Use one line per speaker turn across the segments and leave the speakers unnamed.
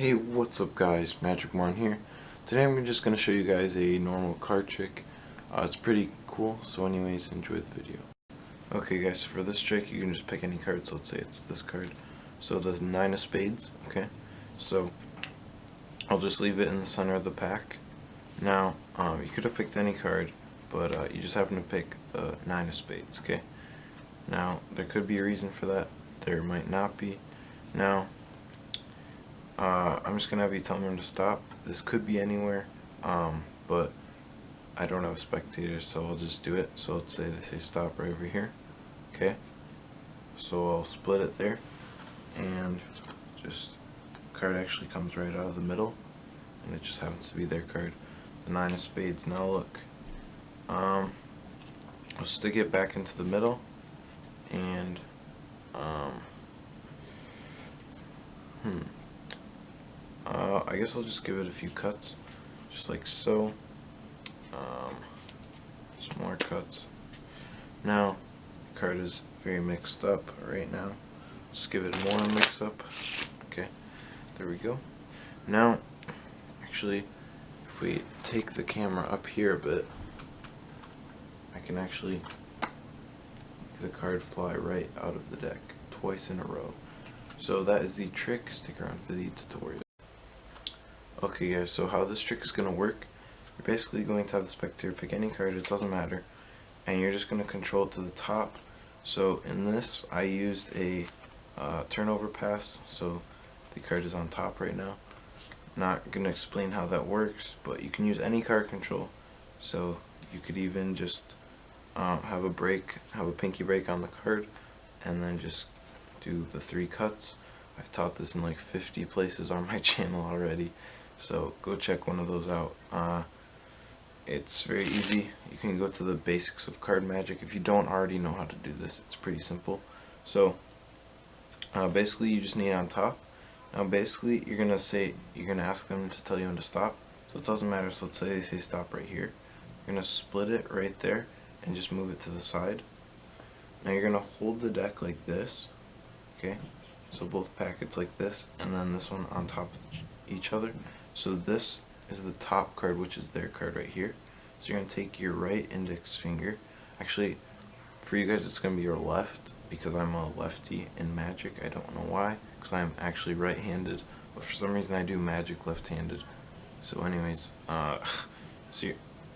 Hey, what's up guys, Magic Mon here. Today I'm just going to show you guys a normal card trick. It's pretty cool, so anyways, enjoy the video. Okay guys, so for this trick you can just pick any card, so let's say it's this card. So the 9 of spades, okay? So I'll just leave it in the center of the pack. Now, you could have picked any card, but you just happen to pick the 9 of spades, okay? Now, there could be a reason for that, there might not be. Now, I'm just going to have you tell me to stop. This could be anywhere, but I don't have spectators, so I'll just do it. So let's say they say stop right over here. Okay, so I'll split it there, and just card actually comes right out of the middle, and it just happens to be their card, the 9 of spades. Now look, I'll stick it back into the middle, and I guess I'll just give it a few cuts, just like so. Some more cuts. Now, the card is very mixed up right now. Just give it more mix up. Okay, there we go. Now, actually, if we take the camera up here a bit, I can actually make the card fly right out of the deck twice in a row. So that is the trick. Stick around for the tutorial. Okay guys, so how this trick is going to work, you're basically going to have the spectator pick any card, it doesn't matter, and you're just going to control it to the top. So in this, I used a turnover pass, so the card is on top right now. Not going to explain how that works, but you can use any card control. So you could even just have a pinky break on the card, and then just do the 3 cuts. I've taught this in like 50 places on my channel already, so go check one of those out. It's very easy. You can go to the basics of card magic. If you don't already know how to do this, it's pretty simple. So basically you just need it on top. Now basically you're gonna ask them to tell you when to stop. So it doesn't matter, so let's say they say stop right here. You're gonna split it right there and just move it to the side. Now you're gonna hold the deck like this, okay? So both packets like this, and then this one on top of each other. So this is the top card, which is their card right here. So you're going to take your right index finger. Actually, for you guys it's going to be your left, because I'm a lefty in Magic. I don't know why, because I'm actually right-handed, but for some reason I do Magic left-handed. So anyways,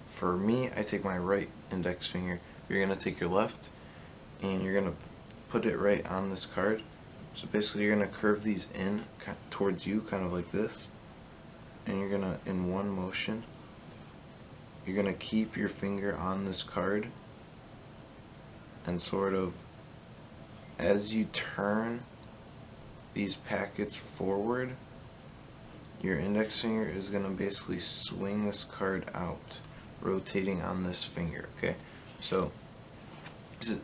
for me, I take my right index finger. You're going to take your left, and you're going to put it right on this card. So basically you're going to curve these in towards you, kind of like this, and you're going to, in one motion, you're going to keep your finger on this card, and sort of, as you turn these packets forward, your index finger is going to basically swing this card out, rotating on this finger, okay? So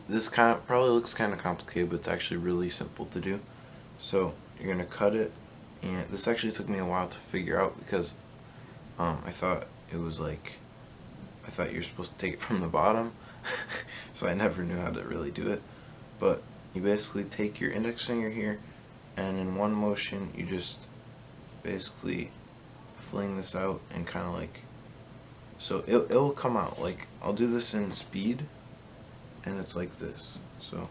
this probably looks kind of complicated, but it's actually really simple to do. So you're gonna cut it, and this actually took me a while to figure out, because I thought you're supposed to take it from the bottom, so I never knew how to really do it. But you basically take your index finger here, and in one motion you just basically fling this out, and kind of like, so it'll come out like, I'll do this in speed, and it's like this. So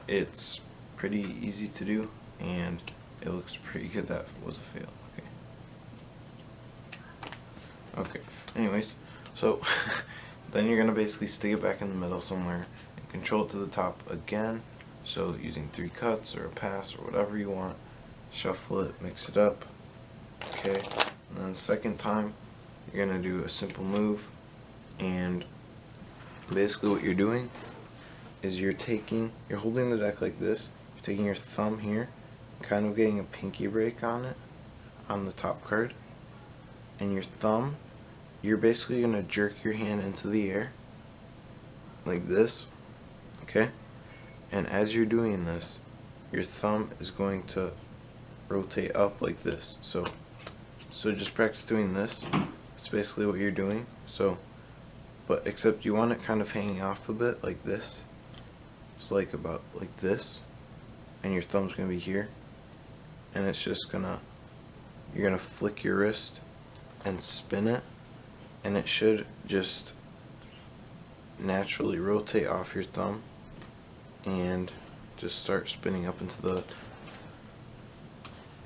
it's pretty easy to do, and it looks pretty good. That was a fail. Okay, anyways, so then you're gonna basically stick it back in the middle somewhere and control it to the top again. So using 3 cuts or a pass or whatever you want, shuffle it, mix it up. Okay, and then the second time you're gonna do a simple move. And basically what you're doing is you're holding the deck like this, you're taking your thumb here, kind of getting a pinky break on it, on the top card, and your thumb, you're basically going to jerk your hand into the air, like this, okay? And as you're doing this, your thumb is going to rotate up like this. So just practice doing this. That's basically what you're doing. But except you want it kind of hanging off a bit like this. It's like about like this, and your thumb's going to be here. and it's just gonna, you're gonna flick your wrist and spin it, and it should just naturally rotate off your thumb and just start spinning up into the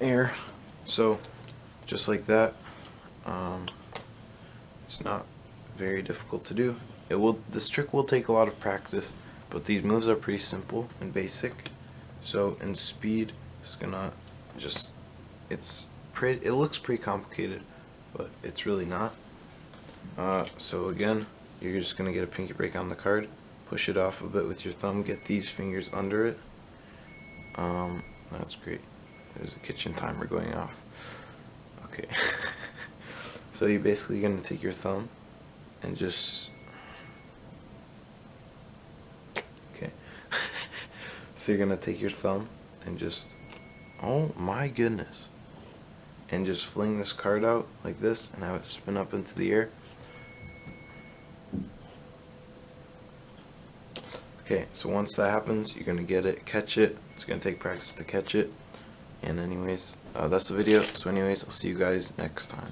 air. So just like that. It's not very difficult to do. This trick will take a lot of practice, but these moves are pretty simple and basic. So in speed, it's gonna just, it looks pretty complicated, but it's really not. So again, you're just gonna get a pinky break on the card, push it off a bit with your thumb, get these fingers under it. That's great. There's a kitchen timer going off. Okay. So you're basically gonna take your thumb and just, okay. So you're gonna take your thumb and just, oh my goodness, and just fling this card out like this and have it spin up into the air. Okay, so once that happens, you're gonna get it, catch it. It's gonna take practice to catch it. And anyways, that's the video. So anyways, I'll see you guys next time.